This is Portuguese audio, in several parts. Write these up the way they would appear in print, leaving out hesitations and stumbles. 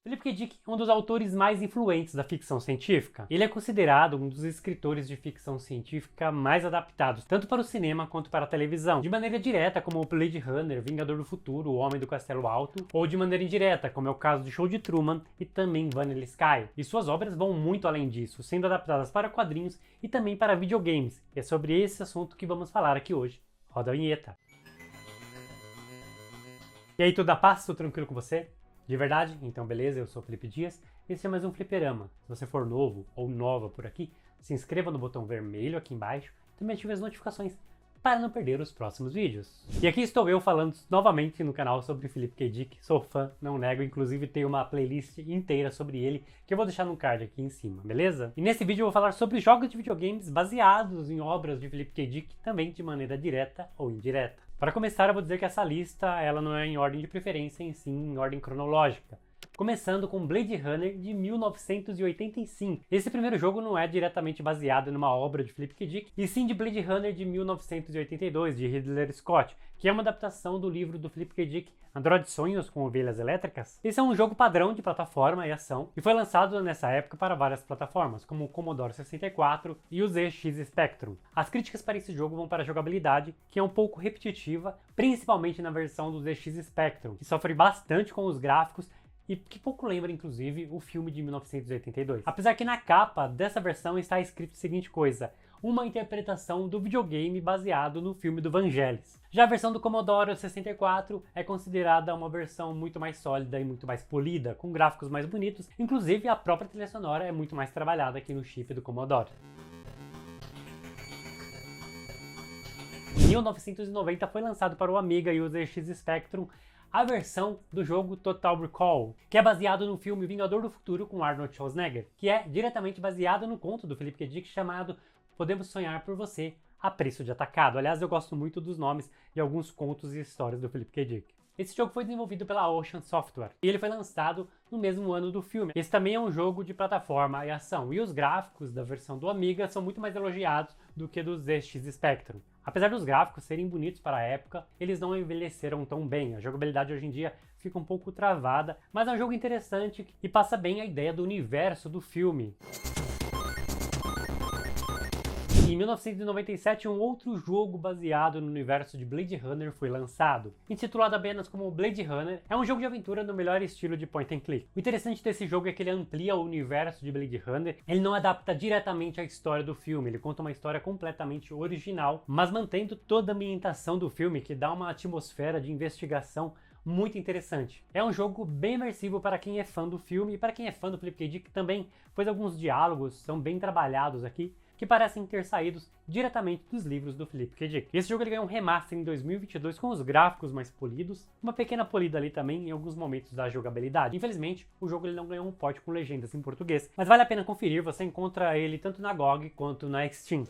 Philip K. Dick é um dos autores mais influentes da ficção científica. Ele é considerado um dos escritores de ficção científica mais adaptados, tanto para o cinema quanto para a televisão, de maneira direta, como o Blade Runner, Vingador do Futuro, O Homem do Castelo Alto, ou de maneira indireta, como é o caso de Show de Truman e também Vanilla Sky. E suas obras vão muito além disso, sendo adaptadas para quadrinhos e também para videogames. E é sobre esse assunto que vamos falar aqui hoje. Roda a vinheta. E aí, tudo na paz? Tudo tranquilo com você? De verdade? Então beleza, eu sou o Felipe Dias, esse é mais um Fliperama. Se você for novo ou nova por aqui, se inscreva no botão vermelho aqui embaixo e também ative as notificações para não perder os próximos vídeos. E aqui estou eu falando novamente no canal sobre Philip K. Dick, sou fã, não nego, inclusive tenho uma playlist inteira sobre ele que eu vou deixar no card aqui em cima, beleza? E nesse vídeo eu vou falar sobre jogos de videogames baseados em obras de Philip K. Dick, também de maneira direta ou indireta. Para começar, eu vou dizer que essa lista ela não é em ordem de preferência, em sim em ordem cronológica. Começando com Blade Runner de 1985. Esse primeiro jogo não é diretamente baseado numa obra de Philip K. Dick, e sim de Blade Runner de 1982, de Ridley Scott, que é uma adaptação do livro do Philip K. Dick, Android Sonhos com Ovelhas Elétricas. Esse é um jogo padrão de plataforma e ação, e foi lançado nessa época para várias plataformas, como o Commodore 64 e o ZX Spectrum. As críticas para esse jogo vão para a jogabilidade, que é um pouco repetitiva, principalmente na versão do ZX Spectrum, que sofre bastante com os gráficos e que pouco lembra, inclusive, o filme de 1982. Apesar que na capa dessa versão está escrito a seguinte coisa: uma interpretação do videogame baseado no filme do Vangelis. Já a versão do Commodore 64 é considerada uma versão muito mais sólida e muito mais polida, com gráficos mais bonitos, inclusive a própria trilha sonora é muito mais trabalhada aqui no chip do Commodore. Em 1990 foi lançado para o Amiga e o ZX Spectrum a versão do jogo Total Recall, que é baseado no filme Vingador do Futuro com Arnold Schwarzenegger, que é diretamente baseado no conto do Philip K. Dick chamado Podemos Sonhar por Você, a Preço de Atacado. Aliás, eu gosto muito dos nomes de alguns contos e histórias do Philip K. Dick. Esse jogo foi desenvolvido pela Ocean Software e ele foi lançado no mesmo ano do filme. Esse também é um jogo de plataforma e ação, e os gráficos da versão do Amiga são muito mais elogiados do que do ZX Spectrum. Apesar dos gráficos serem bonitos para a época, eles não envelheceram tão bem. A jogabilidade hoje em dia fica um pouco travada, mas é um jogo interessante e passa bem a ideia do universo do filme. Em 1997, um outro jogo baseado no universo de Blade Runner foi lançado. Intitulado apenas como Blade Runner, é um jogo de aventura no melhor estilo de point and click. O interessante desse jogo é que ele amplia o universo de Blade Runner, ele não adapta diretamente a história do filme, ele conta uma história completamente original, mas mantendo toda a ambientação do filme, que dá uma atmosfera de investigação muito interessante. É um jogo bem imersivo para quem é fã do filme e para quem é fã do Philip K. Dick também, pois alguns diálogos são bem trabalhados aqui, que parecem ter saído diretamente dos livros do Philip K. Dick. Esse jogo ele ganhou um remaster em 2022 com os gráficos mais polidos, uma pequena polida ali também em alguns momentos da jogabilidade. Infelizmente, o jogo ele não ganhou um port com legendas em português, mas vale a pena conferir, você encontra ele tanto na GOG quanto na Steam.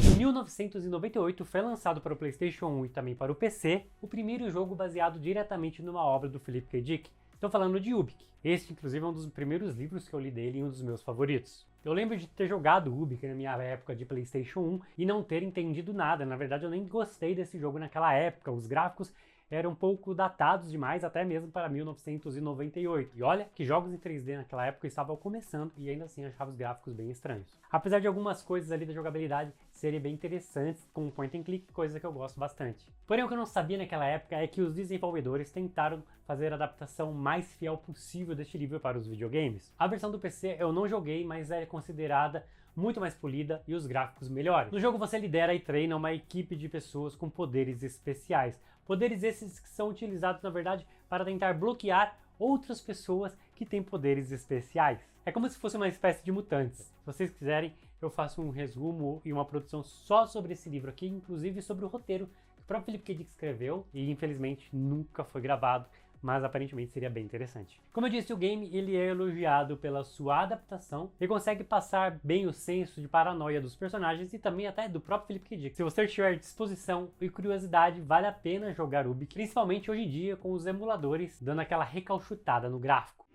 Em 1998 foi lançado para o PlayStation 1 e também para o PC o primeiro jogo baseado diretamente numa obra do Philip K. Dick. Estou falando de Ubik. Este, inclusive, é um dos primeiros livros que eu li dele e um dos meus favoritos. Eu lembro de ter jogado Ubik na minha época de PlayStation 1 e não ter entendido nada. Na verdade, eu nem gostei desse jogo naquela época. Os gráficos eram um pouco datados demais, até mesmo para 1998. E olha que jogos em 3D naquela época estavam começando e ainda assim eu achava os gráficos bem estranhos. Apesar de algumas coisas ali da jogabilidade serem bem interessantes, como point and click, coisa que eu gosto bastante. Porém, o que eu não sabia naquela época é que os desenvolvedores tentaram fazer a adaptação mais fiel possível deste livro para os videogames. A versão do PC eu não joguei, mas é considerada muito mais polida e os gráficos melhores. No jogo você lidera e treina uma equipe de pessoas com poderes especiais. Poderes esses que são utilizados, na verdade, para tentar bloquear outras pessoas que têm poderes especiais. É como se fosse uma espécie de mutantes. Se vocês quiserem, eu faço um resumo e uma produção só sobre esse livro aqui, inclusive sobre o roteiro que o próprio Philip K. Dick escreveu e infelizmente nunca foi gravado, mas aparentemente seria bem interessante. Como eu disse, o game ele é elogiado pela sua adaptação e consegue passar bem o senso de paranoia dos personagens e também até do próprio Philip K. Dick. Se você tiver disposição e curiosidade, vale a pena jogar Ubik, principalmente hoje em dia com os emuladores dando aquela recalchutada no gráfico.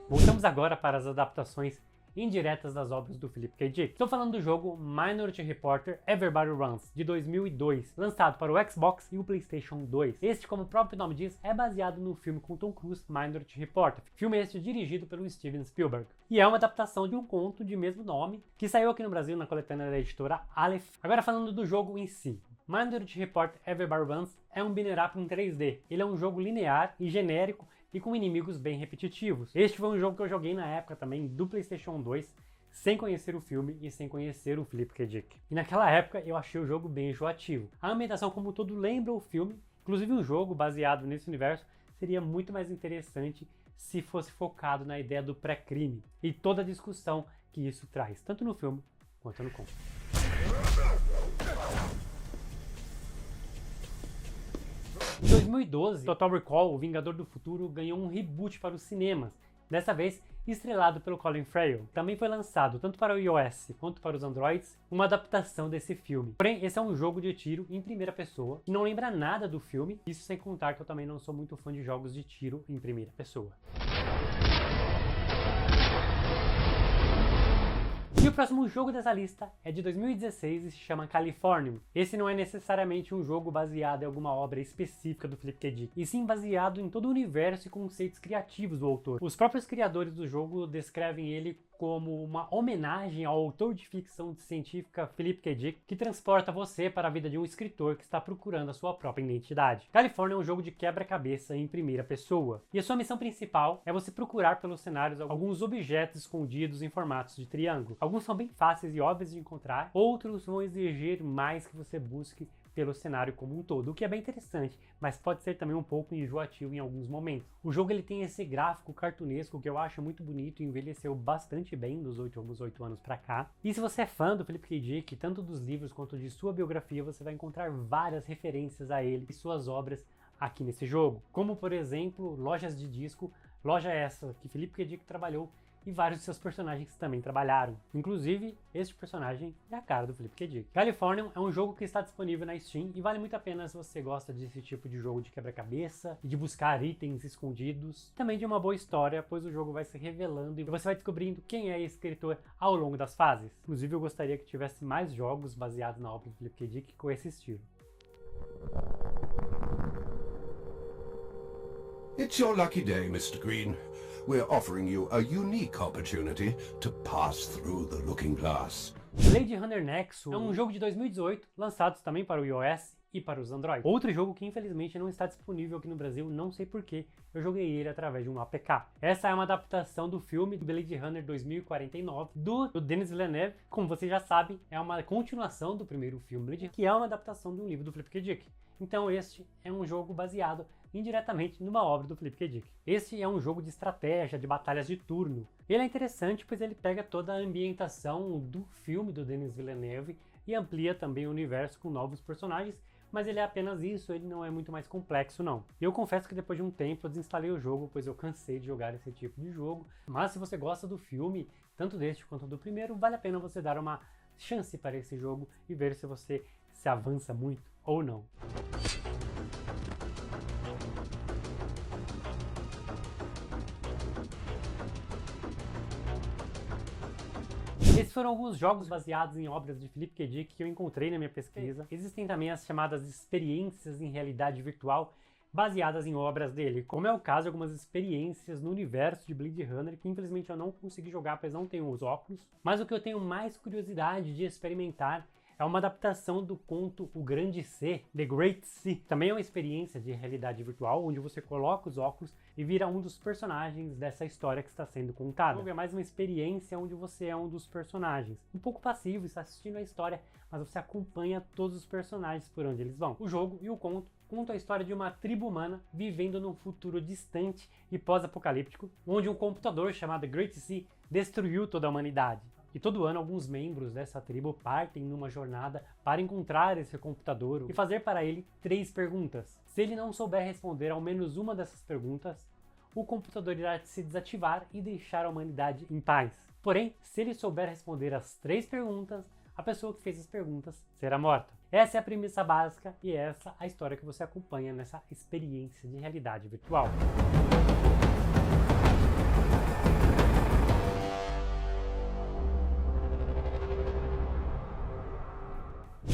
Voltamos agora para as adaptações indiretas das obras do Philip K. Dick. Estou falando do jogo Minority Report Everybody Runs, de 2002, lançado para o Xbox e o PlayStation 2. Este, como o próprio nome diz, é baseado no filme com Tom Cruise, Minority Report, filme este dirigido pelo Steven Spielberg. E é uma adaptação de um conto de mesmo nome, que saiu aqui no Brasil na coletânea da editora Aleph. Agora falando do jogo em si. Minority Report Everybody Runs é um beat'em up em 3D. Ele é um jogo linear e genérico e com inimigos bem repetitivos. Este foi um jogo que eu joguei na época também do PlayStation 2, sem conhecer o filme e sem conhecer o Philip K. Dick. E naquela época eu achei o jogo bem enjoativo. A ambientação como um todo lembra o filme, inclusive um jogo baseado nesse universo seria muito mais interessante se fosse focado na ideia do pré-crime e toda a discussão que isso traz, tanto no filme quanto no conto. Em 2012, Total Recall, O Vingador do Futuro, ganhou um reboot para os cinemas, dessa vez estrelado pelo Colin Farrell. Também foi lançado, tanto para o iOS quanto para os Androids, uma adaptação desse filme. Porém, esse é um jogo de tiro em primeira pessoa, que não lembra nada do filme, isso sem contar que eu também não sou muito fã de jogos de tiro em primeira pessoa. E o próximo jogo dessa lista é de 2016 e se chama Californium. Esse não é necessariamente um jogo baseado em alguma obra específica do Philip K. Dick, e sim baseado em todo o universo e conceitos criativos do autor. Os próprios criadores do jogo descrevem ele como uma homenagem ao autor de ficção científica Philip K. Dick, que transporta você para a vida de um escritor que está procurando a sua própria identidade. California é um jogo de quebra-cabeça em primeira pessoa, e a sua missão principal é você procurar pelos cenários alguns objetos escondidos em formatos de triângulo. Alguns são bem fáceis e óbvios de encontrar, outros vão exigir mais que você busque pelo cenário como um todo, o que é bem interessante, mas pode ser também um pouco enjoativo em alguns momentos. O jogo ele tem esse gráfico cartunesco que eu acho muito bonito e envelheceu bastante bem dos últimos 8 anos pra cá. E se você é fã do Philip K. Dick, tanto dos livros quanto de sua biografia, você vai encontrar várias referências a ele e suas obras aqui nesse jogo, como por exemplo, lojas de disco, loja essa que Philip K. Dick trabalhou e vários de seus personagens também trabalharam. Inclusive, este personagem é a cara do Philip K. Dick. Californium é um jogo que está disponível na Steam e vale muito a pena se você gosta desse tipo de jogo de quebra-cabeça e de buscar itens escondidos. Também de uma boa história, pois o jogo vai se revelando e você vai descobrindo quem é esse escritor ao longo das fases. Inclusive, eu gostaria que tivesse mais jogos baseados na obra do Philip K. Dick com esse estilo. It's your lucky day, Mr. Green. We're offering you a unique opportunity to pass through the looking glass. Blade Runner Nexus é um jogo de 2018, lançado também para o iOS e para os Android. Outro jogo que infelizmente não está disponível aqui no Brasil, não sei porquê, eu joguei ele através de um APK. Essa é uma adaptação do filme Blade Runner 2049, do Denis Villeneuve. Como vocês já sabem, é uma continuação do primeiro filme Blade Runner, que é uma adaptação de um livro do Philip K. Dick. Então este é um jogo baseado indiretamente numa obra do Philip K. Dick. Este é um jogo de estratégia, de batalhas de turno. Ele é interessante pois ele pega toda a ambientação do filme do Denis Villeneuve e amplia também o universo com novos personagens, mas ele é apenas isso, ele não é muito mais complexo não. Eu confesso que depois de um tempo eu desinstalei o jogo, pois eu cansei de jogar esse tipo de jogo, mas se você gosta do filme, tanto deste quanto do primeiro, vale a pena você dar uma chance para esse jogo e ver se você se avança muito ou não. Esses foram alguns jogos baseados em obras de Philip K. Dick que eu encontrei na minha pesquisa. Existem também as chamadas experiências em realidade virtual baseadas em obras dele, como é o caso de algumas experiências no universo de Blade Runner que infelizmente eu não consegui jogar, pois não tenho os óculos. Mas o que eu tenho mais curiosidade de experimentar é uma adaptação do conto O Grande C, The Great C. Também é uma experiência de realidade virtual, onde você coloca os óculos e vira um dos personagens dessa história que está sendo contada. O jogo é mais uma experiência onde você é um dos personagens. Um pouco passivo, está assistindo a história, mas você acompanha todos os personagens por onde eles vão. O jogo e o conto contam a história de uma tribo humana vivendo num futuro distante e pós-apocalíptico, onde um computador chamado Great C destruiu toda a humanidade. E todo ano alguns membros dessa tribo partem numa jornada para encontrar esse computador e fazer para ele 3 perguntas. Se ele não souber responder ao menos uma dessas perguntas, o computador irá se desativar e deixar a humanidade em paz. Porém, se ele souber responder as 3 perguntas, a pessoa que fez as perguntas será morta. Essa é a premissa básica e essa é a história que você acompanha nessa experiência de realidade virtual.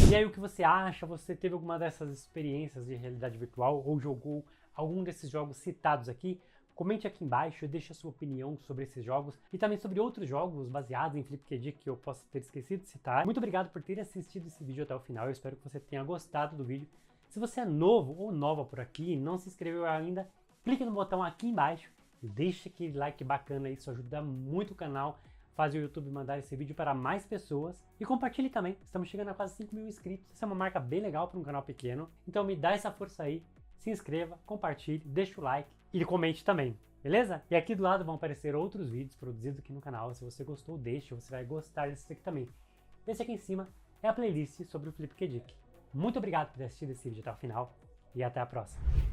E aí, o que você acha? Você teve alguma dessas experiências de realidade virtual ou jogou algum desses jogos citados aqui? Comente aqui embaixo, deixe a sua opinião sobre esses jogos e também sobre outros jogos baseados em Philip K. Dick que eu possa ter esquecido de citar. Muito obrigado por ter assistido esse vídeo até o final, eu espero que você tenha gostado do vídeo. Se você é novo ou nova por aqui e não se inscreveu ainda, clique no botão aqui embaixo e deixe aquele like bacana, isso ajuda muito o canal, faz o YouTube mandar esse vídeo para mais pessoas. E compartilhe também, estamos chegando a quase 5 mil inscritos, essa é uma marca bem legal para um canal pequeno, então me dá essa força aí, se inscreva, compartilhe, deixe o like e comente também, beleza? E aqui do lado vão aparecer outros vídeos produzidos aqui no canal, se você gostou deixe, você vai gostar desse aqui também. Esse aqui em cima é a playlist sobre o Philip K. Dick. Muito obrigado por ter assistido esse vídeo até o final e até a próxima.